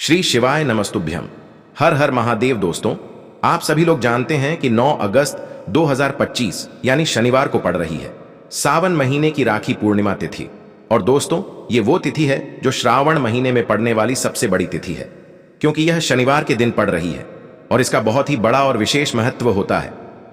श्री शिवाय नमस्तुभ्यम। हर हर महादेव। दोस्तों, आप सभी लोग जानते हैं कि 9 अगस्त 2025 यानी शनिवार को पड़ रही है सावन महीने की राखी पूर्णिमा तिथि। और दोस्तों, ये वो तिथि है जो श्रावण महीने में पड़ने वाली सबसे बड़ी तिथि है, क्योंकि यह शनिवार के दिन पड़ रही है और इसका बहुत ही बड़ा और विशेष महत्व होता है।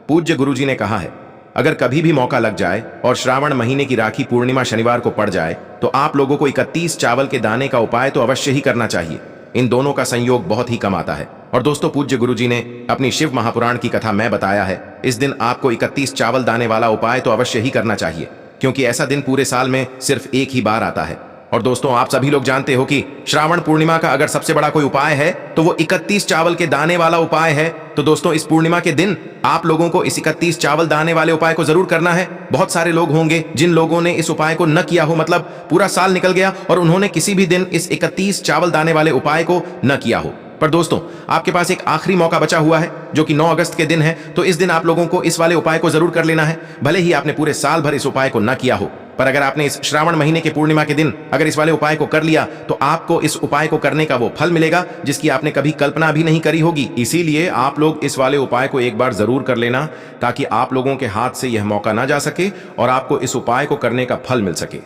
पूज्य गुरुजी ने कहा है, अगर कभी भी मौका लग जाए और श्रावण महीने की राखी पूर्णिमा शनिवार को पड़ जाए तो आप लोगों को 31 चावल के दाने का उपाय तो अवश्य ही करना चाहिए। इन दोनों का संयोग बहुत ही कम आता है। और दोस्तों, पूज्य गुरुजी ने अपनी शिव महापुराण की कथा में बताया है, इस दिन आपको 31 चावल दाने वाला उपाय तो अवश्य ही करना चाहिए, क्योंकि ऐसा दिन पूरे साल में सिर्फ एक ही बार आता है। और दोस्तों, आप सभी लोग जानते हो कि श्रावण पूर्णिमा का अगर सबसे बड़ा कोई उपाय है तो वो 31 चावल के दाने वाला उपाय है। तो दोस्तों, इस पूर्णिमा के दिन आप लोगों को इस 31 चावल दाने वाले उपाय को जरूर करना है। बहुत सारे लोग होंगे जिन लोगों ने इस उपाय को न किया हो, मतलब पूरा साल निकल गया और उन्होंने किसी भी दिन इस 31 चावल दाने वाले उपाय को न किया हो। पर दोस्तों, आपके पास एक आखिरी मौका बचा हुआ है जो कि 9 अगस्त के दिन है। तो इस दिन आप लोगों को इस वाले उपाय को जरूर कर लेना है, भले ही आपने पूरे साल भर इस उपाय को न किया हो। पर अगर आपने इस श्रावण महीने के पूर्णिमा के दिन अगर इस वाले उपाय को कर लिया तो आपको इस उपाय को करने का वो फल मिलेगा जिसकी आपने कभी कल्पना भी नहीं करी होगी। इसीलिए आप लोग इस वाले उपाय को एक बार जरूर कर लेना, ताकि आप लोगों के हाथ से यह मौका ना जा सके और आपको इस उपाय को करने का फल मिल सके।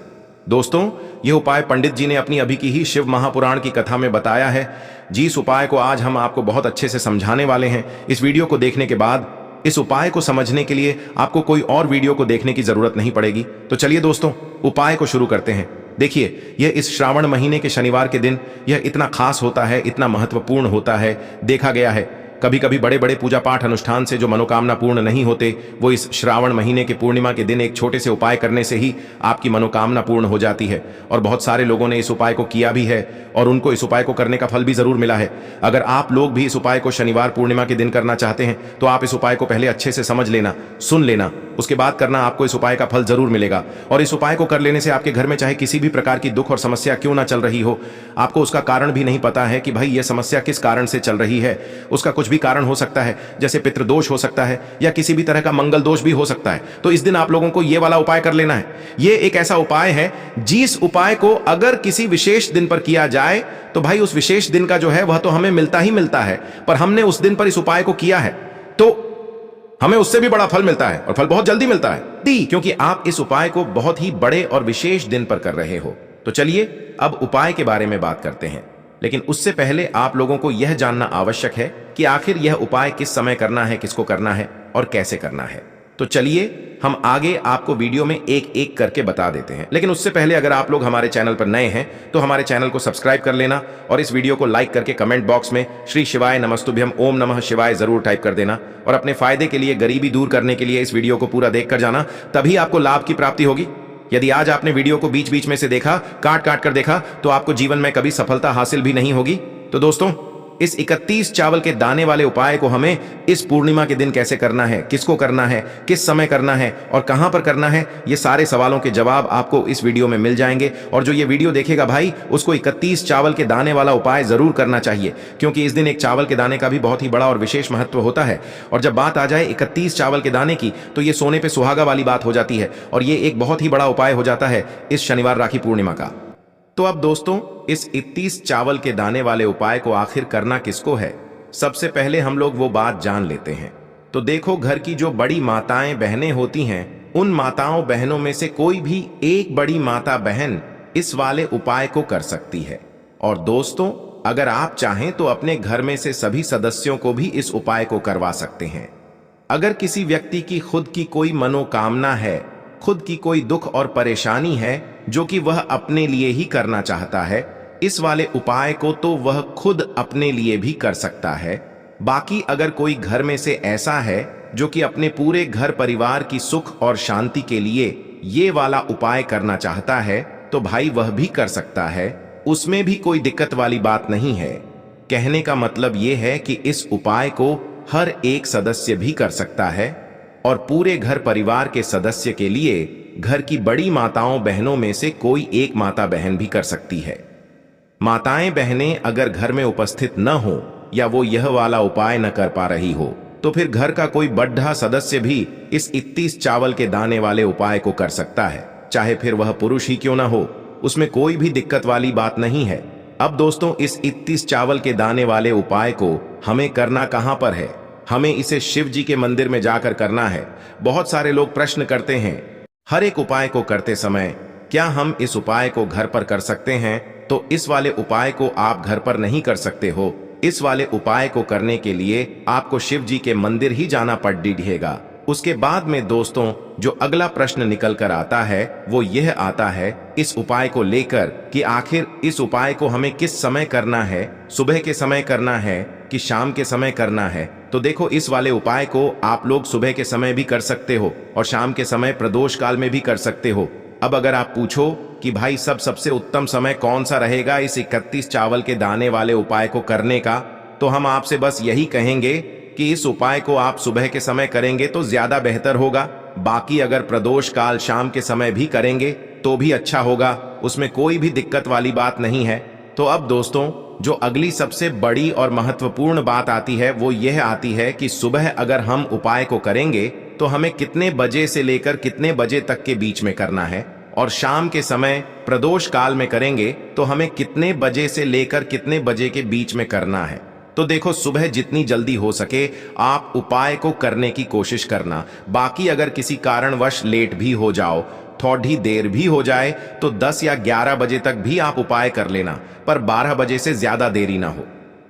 दोस्तों, यह उपाय पंडित जी ने अपनी अभी की ही शिव महापुराण की कथा में बताया है। जिस उपाय को आज हम आपको बहुत अच्छे से समझाने वाले हैं, इस वीडियो को देखने के बाद इस उपाय को समझने के लिए आपको कोई और वीडियो को देखने की जरूरत नहीं पड़ेगी। तो चलिए दोस्तों, उपाय को शुरू करते हैं। देखिए, यह इस श्रावण महीने के शनिवार के दिन यह इतना खास होता है, इतना महत्वपूर्ण होता है। देखा गया है कभी कभी बड़े बड़े पूजा पाठ अनुष्ठान से जो मनोकामना पूर्ण नहीं होते, वो इस श्रावण महीने के पूर्णिमा के दिन एक छोटे से उपाय करने से ही आपकी मनोकामना पूर्ण हो जाती है। और बहुत सारे लोगों ने इस उपाय को किया भी है और उनको इस उपाय को करने का फल भी जरूर मिला है। अगर आप लोग भी इस उपाय को शनिवार पूर्णिमा के दिन करना चाहते हैं तो आप इस उपाय को पहले अच्छे से समझ लेना, सुन लेना, उसके बाद करना। आपको इस उपाय का फल जरूर मिलेगा। और इस उपाय को कर लेने से आपके घर में चाहे किसी भी प्रकार की दुख और समस्या क्यों ना चल रही हो, आपको उसका कारण भी नहीं पता है कि भाई यह समस्या किस कारण से चल रही है, उसका कुछ भी कारण हो सकता है, जैसे पितृदोष हो सकता है या किसी भी तरह का मंगल दोष भी हो सकता है। तो इस दिन आप लोगों को यह वाला उपाय कर लेना है। यह एक ऐसा उपाय है जिस उपाय को अगर किसी विशेष दिन पर किया जाए तो भाई उस विशेष दिन का जो है वह तो हमें मिलता ही मिलता है, पर हमने उस दिन पर इस उपाय को किया है तो हमें उससे भी बड़ा फल मिलता है और फल बहुत जल्दी मिलता है, क्योंकि आप इस उपाय को बहुत ही बड़े और विशेष दिन पर कर रहे हो। तो चलिए अब उपाय के बारे में बात करते हैं, लेकिन उससे पहले आप लोगों को यह जानना आवश्यक है कि आखिर यह उपाय किस समय करना है, किसको करना है और कैसे करना है। तो चलिए हम आगे आपको वीडियो में एक एक करके बता देते हैं। लेकिन उससे पहले अगर आप लोग हमारे चैनल पर नए हैं तो हमारे चैनल को सब्सक्राइब कर लेना और इस वीडियो को लाइक करके कमेंट बॉक्स में श्री शिवाय नमस्तुभ्यम ओम नमः शिवाय जरूर टाइप कर देना। और अपने फायदे के लिए, गरीबी दूर करने के लिए इस वीडियो को पूरा देख कर जाना, तभी आपको लाभ की प्राप्ति होगी। यदि आज आपने वीडियो को बीच बीच में से देखा, काट काट कर देखा, तो आपको जीवन में कभी सफलता हासिल भी नहीं होगी। तो दोस्तों, इस 31 चावल के दाने वाले उपाय को हमें इस पूर्णिमा के दिन कैसे करना है, किसको करना है, किस समय करना है और कहां पर करना है, ये सारे सवालों के जवाब आपको इस वीडियो में मिल जाएंगे। और जो ये वीडियो देखेगा भाई, उसको 31 चावल के दाने वाला उपाय जरूर करना चाहिए, क्योंकि इस दिन एक चावल के दाने का भी बहुत ही बड़ा और विशेष महत्व होता है। और जब बात आ जाए 31 चावल के दाने की, तो ये सोने पे सुहागा वाली बात हो जाती है और ये एक बहुत ही बड़ा उपाय हो जाता है इस शनिवार राखी पूर्णिमा का। तो अब दोस्तों, इस 31 चावल के दाने वाले उपाय को आखिर करना किसको है, सबसे पहले हम लोग वो बात जान लेते हैं। तो देखो, घर की जो बड़ी माताएं बहनें होती हैं, उन माताओं बहनों में से कोई भी एक बड़ी माता बहन इस वाले उपाय को कर सकती है। और दोस्तों, अगर आप चाहें तो अपने घर में से सभी सदस्यों को भी इस उपाय को करवा सकते हैं। अगर किसी व्यक्ति की खुद की कोई मनोकामना है, खुद की कोई दुख और परेशानी है जो कि वह अपने लिए ही करना चाहता है, इस वाले उपाय को तो वह खुद अपने लिए भी कर सकता है। बाकी अगर कोई घर में से ऐसा है जो कि अपने पूरे घर परिवार की सुख और शांति के लिए ये वाला उपाय करना चाहता है, तो भाई वह भी कर सकता है, उसमें भी कोई दिक्कत वाली बात नहीं है। कहने का मतलब ये है कि इस उपाय को हर एक सदस्य भी कर सकता है और पूरे घर परिवार के सदस्य के लिए घर की बड़ी माताओं बहनों में से कोई एक माता बहन भी कर सकती है। माताएं बहनें अगर घर में उपस्थित न हो या वो यह वाला उपाय न कर पा रही हो, तो फिर घर का कोई बड़ा सदस्य भी इस 31 चावल के दाने वाले उपाय को कर सकता है, चाहे फिर वह पुरुष ही क्यों ना हो, उसमें कोई भी दिक्कत वाली बात नहीं है। अब दोस्तों इस 31 चावल के दाने वाले उपाय को हमें करना कहां पर है? हमें इसे शिव जी के मंदिर में जाकर करना है। बहुत सारे लोग प्रश्न करते हैं हर एक उपाय को करते समय क्या हम इस उपाय को घर पर कर सकते हैं? तो इस वाले उपाय को आप घर पर नहीं कर सकते हो। इस वाले उपाय को करने के लिए आपको शिव जी के मंदिर ही जाना पड़ेगा। उसके बाद में दोस्तों जो अगला प्रश्न निकल कर आता है वो यह आता है इस उपाय को लेकर कि आखिर इस उपाय को हमें किस समय करना है, सुबह के समय करना है कि शाम के समय करना है? तो देखो इस वाले उपाय को आप लोग सुबह के समय भी कर सकते हो और शाम के समय प्रदोष काल में भी कर सकते हो। अब अगर आप पूछो कि भाई सबसे उत्तम समय कौन सा रहेगा इस 31 चावल के दाने वाले उपाय को करने का, तो हम आपसे बस यही कहेंगे कि इस उपाय को आप सुबह के समय करेंगे तो ज्यादा बेहतर होगा। बाकी अगर प्रदोष काल शाम के समय भी करेंगे तो भी अच्छा होगा, उसमें कोई भी दिक्कत वाली बात नहीं है। तो अब दोस्तों जो अगली सबसे बड़ी और महत्वपूर्ण बात आती है वो यह आती है कि सुबह अगर हम उपाय को करेंगे तो हमें कितने बजे से लेकर कितने बजे तक के बीच में करना है, और शाम के समय प्रदोष काल में करेंगे तो हमें कितने बजे से लेकर कितने बजे के बीच में करना है। तो देखो सुबह जितनी जल्दी हो सके आप उपाय को करने की कोशिश करना। बाकी अगर किसी कारणवश लेट भी हो जाओ, थोड़ी देर भी हो जाए तो 10 या 11 बजे तक भी आप उपाय कर लेना, पर 12 बजे से ज्यादा देरी ना हो।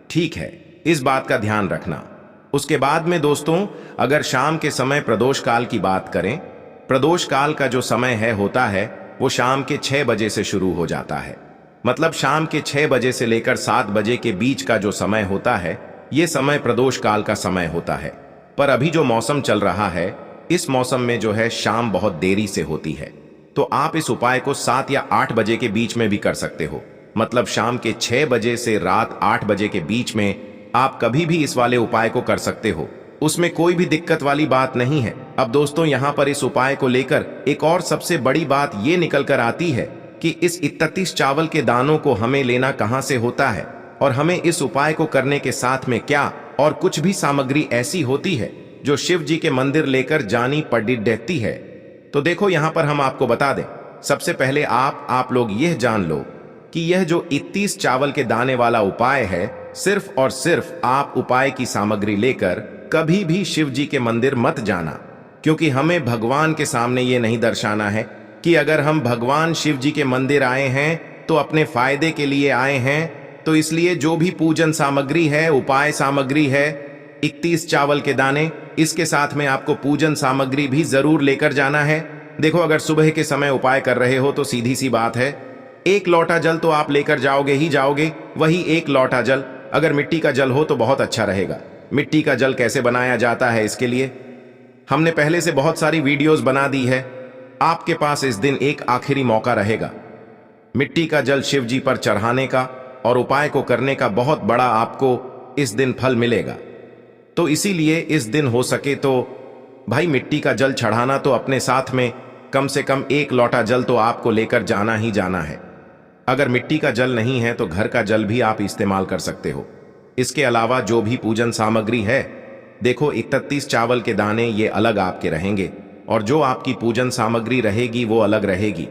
ठीक है, इस बात का ध्यान रखना। उसके बाद में दोस्तों अगर शाम के समय प्रदोष काल की बात करें, प्रदोष काल का जो समय होता है वो शाम के 6 बजे से शुरू हो जाता है। मतलब शाम के 6 बजे से लेकर 7 बजे के बीच का जो समय होता है ये समय प्रदोष काल का समय होता है। पर अभी जो मौसम चल रहा है इस मौसम में जो है शाम बहुत देरी से होती है, तो आप इस उपाय को 7 या 8 बजे के बीच में भी कर सकते हो। मतलब शाम के 6 बजे से रात 8 बजे के बीच में आप कभी भी इस वाले उपाय को कर सकते हो, उसमें कोई भी दिक्कत वाली बात नहीं है। अब दोस्तों यहाँ पर इस उपाय को लेकर एक और सबसे बड़ी बात ये निकल कर आती है कि इस 31 चावल के दानों को हमें लेना कहां से होता है, और हमें इस उपाय को करने के साथ में क्या और कुछ भी सामग्री ऐसी होती है जो शिव जी के मंदिर लेकर जानी पड़ती है। तो देखो यहां पर हम आपको बता दें, सबसे पहले आप लोग यह जान लो कि यह जो 31 चावल के दाने वाला उपाय है सिर्फ और सिर्फ आप उपाय की सामग्री लेकर कभी भी शिव जी के मंदिर मत जाना, क्योंकि हमें भगवान के सामने ये नहीं दर्शाना है कि अगर हम भगवान शिव जी के मंदिर आए हैं तो अपने फायदे के लिए आए हैं। तो इसलिए जो भी पूजन सामग्री है, उपाय सामग्री है, 31 चावल के दाने, इसके साथ में आपको पूजन सामग्री भी जरूर लेकर जाना है। देखो अगर सुबह के समय उपाय कर रहे हो तो सीधी सी बात है 1 लोटा जल तो आप लेकर जाओगे ही जाओगे। वही 1 लोटा जल अगर मिट्टी का जल हो तो बहुत अच्छा रहेगा। मिट्टी का जल कैसे बनाया जाता है इसके लिए हमने पहले से बहुत सारी वीडियोस बना दी है। आपके पास इस दिन एक आखिरी मौका रहेगा मिट्टी का जल शिव जी पर चढ़ाने का और उपाय को करने का। बहुत बड़ा आपको इस दिन फल मिलेगा। तो इसीलिए इस दिन हो सके तो भाई मिट्टी का जल चढ़ाना तो अपने साथ में कम से कम 1 लोटा जल तो आपको लेकर जाना ही जाना है। अगर मिट्टी का जल नहीं है तो घर का जल भी आप इस्तेमाल कर सकते हो। इसके अलावा जो भी पूजन सामग्री है, देखो 31 चावल के दाने ये अलग आपके रहेंगे और जो आपकी पूजन सामग्री रहेगी वो अलग रहेगी।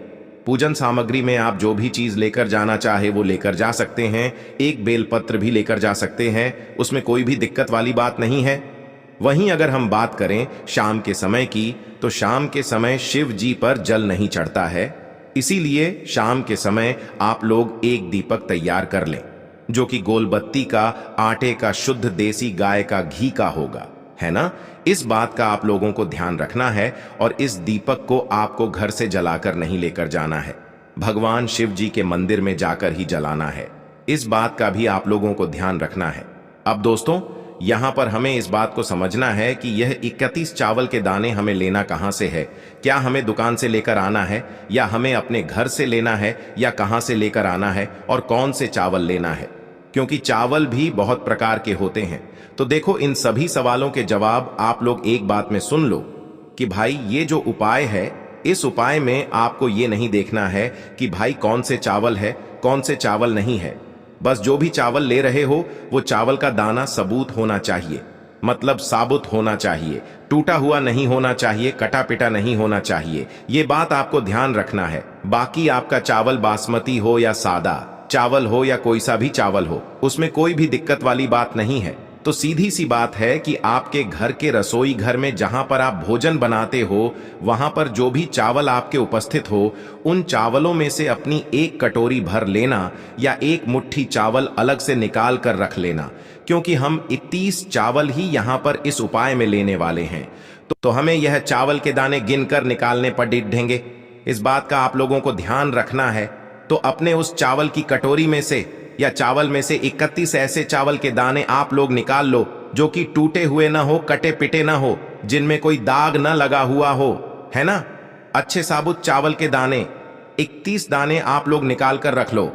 पूजन सामग्री में आप जो भी चीज लेकर जाना चाहे वो लेकर जा सकते हैं। एक बेलपत्र भी लेकर जा सकते हैं, उसमें कोई भी दिक्कत वाली बात नहीं है। वहीं अगर हम बात करें शाम के समय की, तो शाम के समय शिव जी पर जल नहीं चढ़ता है। इसीलिए शाम के समय आप लोग एक दीपक तैयार कर लें जो कि गोलबत्ती का, आटे का, शुद्ध देसी गाय का घी का होगा, है ना। इस बात का आप लोगों को ध्यान रखना है और इस दीपक को आपको घर से जलाकर नहीं लेकर जाना है, भगवान शिव जी के मंदिर में जाकर ही जलाना है। इस बात का भी आप लोगों को ध्यान रखना है। अब दोस्तों यहां पर हमें इस बात को समझना है कि यह 31 चावल के दाने हमें लेना कहां से है। क्या हमें दुकान से लेकर आना है या हमें अपने घर से लेना है या कहां से लेकर आना है और कौन से चावल लेना है, क्योंकि चावल भी बहुत प्रकार के होते हैं। तो देखो इन सभी सवालों के जवाब आप लोग एक बात में सुन लो कि भाई ये जो उपाय है, इस उपाय में आपको ये नहीं देखना है कि भाई कौन से चावल है कौन से चावल नहीं है। बस जो भी चावल ले रहे हो वो चावल का दाना सबूत होना चाहिए, मतलब साबुत होना चाहिए, टूटा हुआ नहीं होना चाहिए, कटा पिटा नहीं होना चाहिए। ये बात आपको ध्यान रखना है। बाकी आपका चावल बासमती हो या सादा, चावल हो या कोई सा भी चावल हो, उसमें कोई भी दिक्कत वाली बात नहीं है। तो सीधी सी बात है कि आपके घर के रसोई घर में जहां पर आप भोजन बनाते हो, वहां पर जो भी चावल आपके उपस्थित हो, उन चावलों में से अपनी एक कटोरी भर लेना या एक मुट्ठी चावल अलग से निकाल कर रख लेना, क्योंकि हम 31 चावल ही यहां पर इस उपाय में लेने वाले हैं। तो हमें यह चावल के दाने गिनकर निकालने पर ढेंगे। इस बात का आप लोगों को ध्यान रखना है। तो अपने उस चावल की कटोरी में से या चावल में से 31 ऐसे चावल के दाने आप लोग निकाल लो जो कि टूटे हुए ना हो, कटे पिटे ना हो, जिनमें कोई दाग ना लगा हुआ हो, है ना। अच्छे साबुत चावल के दाने 31 दाने आप लोग निकाल कर रख लो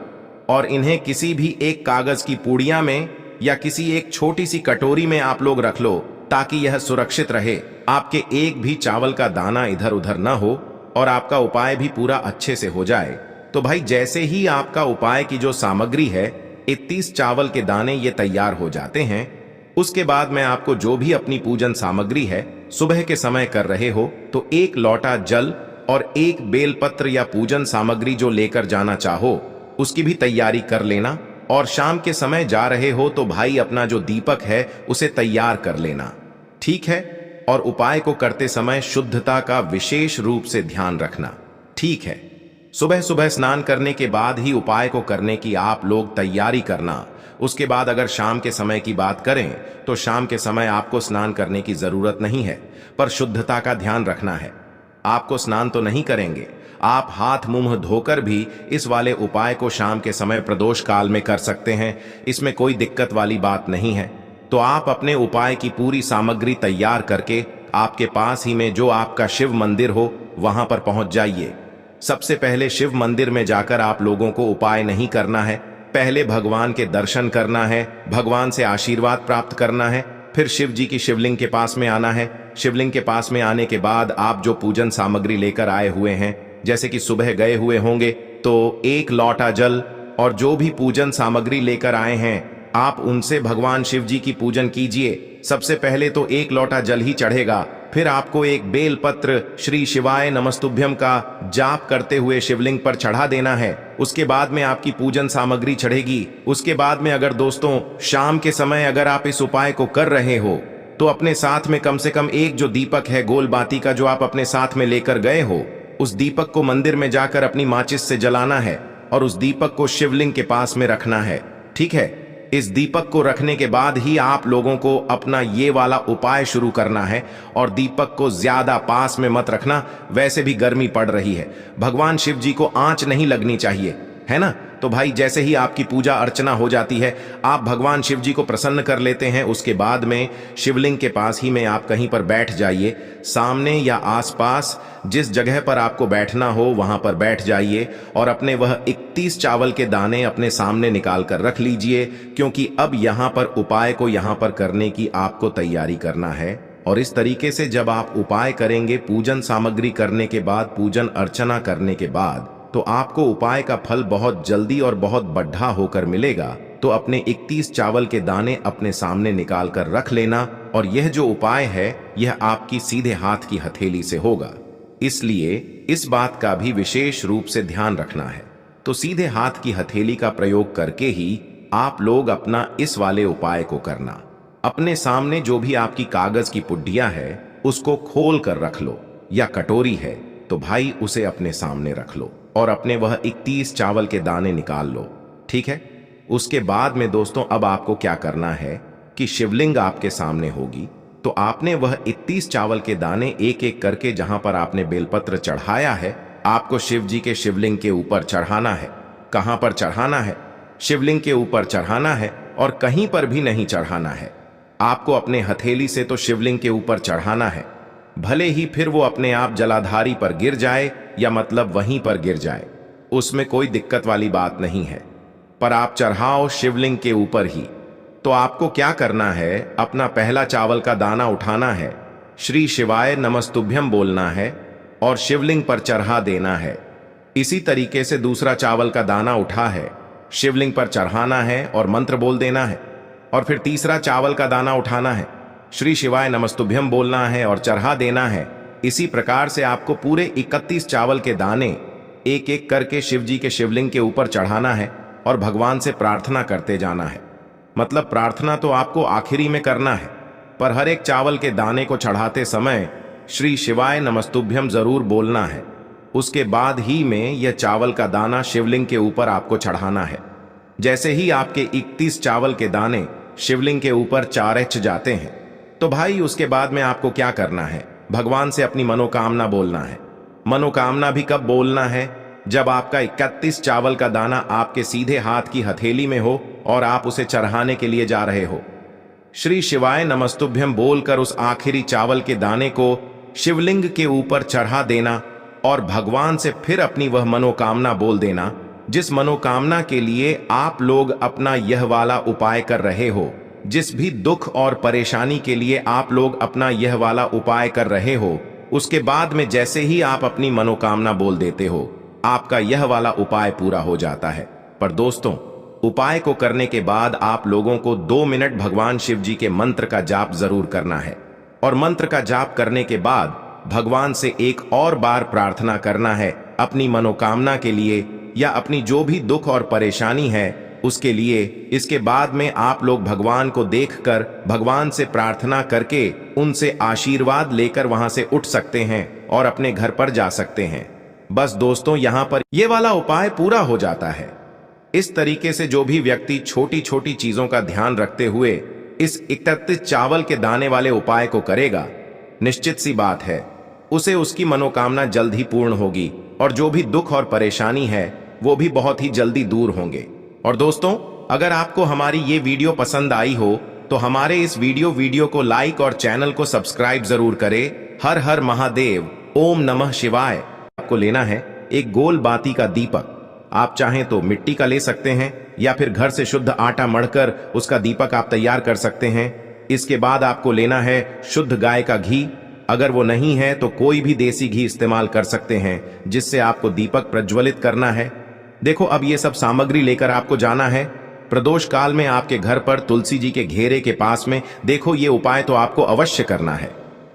और इन्हें किसी भी एक कागज की पुड़िया में या किसी एक छोटी सी कटोरी में आप लोग रख लो, ताकि यह सुरक्षित रहे, आपके एक भी चावल का दाना इधर उधर ना हो और आपका उपाय भी पूरा अच्छे से हो जाए। तो भाई जैसे ही आपका उपाय की जो सामग्री है, 31 चावल के दाने ये तैयार हो जाते हैं, उसके बाद मैं आपको जो भी अपनी पूजन सामग्री है सुबह के समय कर रहे हो, तो एक लोटा जल और एक बेलपत्र या पूजन सामग्री जो लेकर जाना चाहो उसकी भी तैयारी कर लेना। और शाम के समय जा रहे हो तो भाई अपना जो दीपक है उसे तैयार कर लेना, ठीक है। और उपाय को करते समय शुद्धता का विशेष रूप से ध्यान रखना, ठीक है। सुबह सुबह स्नान करने के बाद ही उपाय को करने की आप लोग तैयारी करना। उसके बाद अगर शाम के समय की बात करें तो शाम के समय आपको स्नान करने की जरूरत नहीं है, पर शुद्धता का ध्यान रखना है। आपको स्नान तो नहीं करेंगे, आप हाथ मुंह धोकर भी इस वाले उपाय को शाम के समय प्रदोष काल में कर सकते हैं, इसमें कोई दिक्कत वाली बात नहीं है। तो आप अपने उपाय की पूरी सामग्री तैयार करके आपके पास ही में जो आपका शिव मंदिर हो वहां पर पहुंच जाइए। सबसे पहले शिव मंदिर में जाकर आप लोगों को उपाय नहीं करना है, पहले भगवान के दर्शन करना है, भगवान से आशीर्वाद प्राप्त करना है, फिर शिव जी की शिवलिंग के पास में आना है। शिवलिंग के पास में आने के बाद आप जो पूजन सामग्री लेकर आए हुए हैं, जैसे कि सुबह गए हुए होंगे तो एक लोटा जल और जो भी पूजन सामग्री लेकर आए हैं आप उनसे भगवान शिव जी की पूजन कीजिए। सबसे पहले तो एक लोटा जल ही चढ़ेगा, फिर आपको एक बेल पत्र श्री शिवाय नमस्तुभ्यम का जाप करते हुए शिवलिंग पर चढ़ा देना है। उसके बाद में आपकी पूजन सामग्री चढ़ेगी। उसके बाद में अगर दोस्तों शाम के समय अगर आप इस उपाय को कर रहे हो तो अपने साथ में कम से कम एक जो दीपक है गोल बाती का जो आप अपने साथ में लेकर गए हो, उस दीपक को मंदिर में जाकर अपनी माचिस से जलाना है और उस दीपक को शिवलिंग के पास में रखना है, ठीक है। इस दीपक को रखने के बाद ही आप लोगों को अपना ये वाला उपाय शुरू करना है और दीपक को ज्यादा पास में मत रखना, वैसे भी गर्मी पड़ रही है, भगवान शिव जी को आंच नहीं लगनी चाहिए, है ना। तो भाई जैसे ही आपकी पूजा अर्चना हो जाती है, आप भगवान शिव जी को प्रसन्न कर लेते हैं, उसके बाद में शिवलिंग के पास ही में आप कहीं पर बैठ जाइए। सामने या आसपास जिस जगह पर आपको बैठना हो वहां पर बैठ जाइए और अपने वह 31 चावल के दाने अपने सामने निकाल कर रख लीजिए, क्योंकि अब यहां पर उपाय को यहां पर करने की आपको तैयारी करना है। और इस तरीके से जब आप उपाय करेंगे, पूजन सामग्री करने के बाद, पूजन अर्चना करने के बाद, तो आपको उपाय का फल बहुत जल्दी और बहुत बढ़ा होकर मिलेगा। तो अपने 31 चावल के दाने अपने सामने निकाल कर रख लेना और यह जो उपाय है यह आपकी सीधे हाथ की हथेली से होगा, इसलिए इस बात का भी विशेष रूप से ध्यान रखना है। तो सीधे हाथ की हथेली का प्रयोग करके ही आप लोग अपना इस वाले उपाय को करना। अपने सामने जो भी आपकी कागज की पुड्डियां है उसको खोल कर रख लो, या कटोरी है तो भाई उसे अपने सामने रख लो और अपने वह 31 चावल के दाने निकाल लो, ठीक है। उसके बाद में दोस्तों अब आपको क्या करना है कि शिवलिंग आपके सामने होगी, तो आपने वह 31 चावल के दाने एक एक करके जहां पर आपने बेलपत्र चढ़ाया है, आपको शिव जी के शिवलिंग के ऊपर चढ़ाना है। कहां पर चढ़ाना है? शिवलिंग के ऊपर चढ़ाना है और कहीं पर भी नहीं चढ़ाना है। आपको अपने हथेली से तो शिवलिंग के ऊपर चढ़ाना है, भले ही फिर वो अपने आप जलाधारी पर गिर जाए या मतलब वहीं पर गिर जाए, उसमें कोई दिक्कत वाली बात नहीं है, पर आप चढ़ाओ शिवलिंग के ऊपर ही। तो आपको क्या करना है, अपना पहला चावल का दाना उठाना है, श्री शिवाय नमस्तुभ्यम बोलना है और शिवलिंग पर चढ़ा देना है। इसी तरीके से दूसरा चावल का दाना उठा है, शिवलिंग पर चढ़ाना है और मंत्र बोल देना है। और फिर तीसरा चावल का दाना उठाना है, श्री शिवाय नमस्तुभ्यम बोलना है और चढ़ा देना है। इसी प्रकार से आपको पूरे 31 चावल के दाने एक एक करके शिव जी के शिवलिंग के ऊपर चढ़ाना है और भगवान से प्रार्थना करते जाना है। मतलब प्रार्थना तो आपको आखिरी में करना है, पर हर एक चावल के दाने को चढ़ाते समय श्री शिवाय नमस्तुभ्यम जरूर बोलना है। उसके बाद ही में यह चावल का दाना शिवलिंग के ऊपर आपको चढ़ाना है। जैसे ही आपके 31 चावल के दाने शिवलिंग के ऊपर चारच जाते हैं, तो भाई उसके बाद में आपको क्या करना है, भगवान से अपनी मनोकामना बोलना है। मनोकामना भी कब बोलना है, जब आपका 31 चावल का दाना आपके सीधे हाथ की हथेली में हो और आप उसे चढ़ाने के लिए जा रहे हो। श्री शिवाय नमस्तुभ्यम बोलकर उस आखिरी चावल के दाने को शिवलिंग के ऊपर चढ़ा देना और भगवान से फिर अपनी वह मनोकामना बोल देना, जिस मनोकामना के लिए आप लोग अपना यह वाला उपाय कर रहे हो। जिस भी दुख और परेशानी के लिए आप लोग अपना यह वाला उपाय कर रहे हो, उसके बाद में जैसे ही आप अपनी मनोकामना बोल देते हो, आपका यह वाला उपाय पूरा हो जाता है। पर दोस्तों, उपाय को करने के बाद आप लोगों को 2 मिनट भगवान शिव जी के मंत्र का जाप जरूर करना है, और मंत्र का जाप करने के बाद भगवान से एक और बार प्रार्थना करना है अपनी मनोकामना के लिए या अपनी जो भी दुख और परेशानी है उसके लिए। इसके बाद में आप लोग भगवान को देखकर भगवान से प्रार्थना करके उनसे आशीर्वाद लेकर वहां से उठ सकते हैं और अपने घर पर जा सकते हैं। बस दोस्तों, यहां पर यह वाला उपाय पूरा हो जाता है। इस तरीके से जो भी व्यक्ति छोटी छोटी चीजों का ध्यान रखते हुए इस 31 चावल के दाने वाले उपाय को करेगा, निश्चित सी बात है उसे उसकी मनोकामना जल्द ही पूर्ण होगी और जो भी दुख और परेशानी है वो भी बहुत ही जल्दी दूर होंगे। और दोस्तों, अगर आपको हमारी ये वीडियो पसंद आई हो तो हमारे इस वीडियो को लाइक और चैनल को सब्सक्राइब जरूर करें। हर हर महादेव, ओम नमः शिवाय। आपको लेना है एक गोल बाती का दीपक। आप चाहें तो मिट्टी का ले सकते हैं या फिर घर से शुद्ध आटा मढ़कर उसका दीपक आप तैयार कर सकते हैं। इसके बाद आपको लेना है शुद्ध गाय का घी। अगर वो नहीं है तो कोई भी देसी घी इस्तेमाल कर सकते हैं, जिससे आपको दीपक प्रज्वलित करना है। देखो, अब ये सब सामग्री लेकर आपको जाना है प्रदोष काल में आपके घर पर तुलसी जी के घेरे के पास में। देखो, ये उपाय तो आपको अवश्य करना है।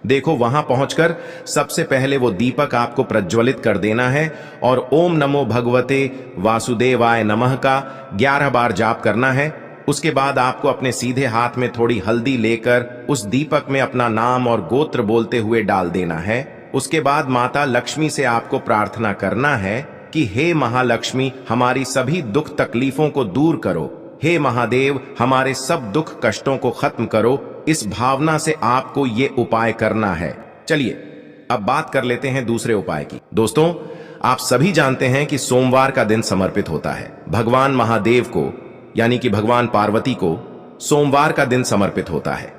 देखो, वहां पहुंचकर सबसे पहले वो दीपक आपको प्रज्वलित कर देना है और ओम नमो भगवते वासुदेवाय नमः का 11 बार जाप करना है। उसके बाद आपको अपने सीधे हाथ में थोड़ी हल्दी लेकर उस दीपक में अपना नाम और गोत्र बोलते हुए डाल देना है। उसके बाद माता लक्ष्मी से आपको प्रार्थना करना है कि हे महालक्ष्मी, हमारी सभी दुख तकलीफों को दूर करो। हे महादेव, हमारे सब दुख कष्टों को खत्म करो। इस भावना से आपको ये उपाय करना है। चलिए अब बात कर लेते हैं दूसरे उपाय की। दोस्तों, आप सभी जानते हैं कि सोमवार का दिन समर्पित होता है भगवान महादेव को, यानी कि भगवान पार्वती को सोमवार का दिन समर्पित होता है।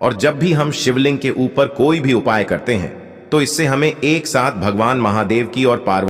और जब भी हम शिवलिंग के ऊपर कोई भी उपाय करते हैं तो इससे हमें एक साथ भगवान महादेव की और पार्वती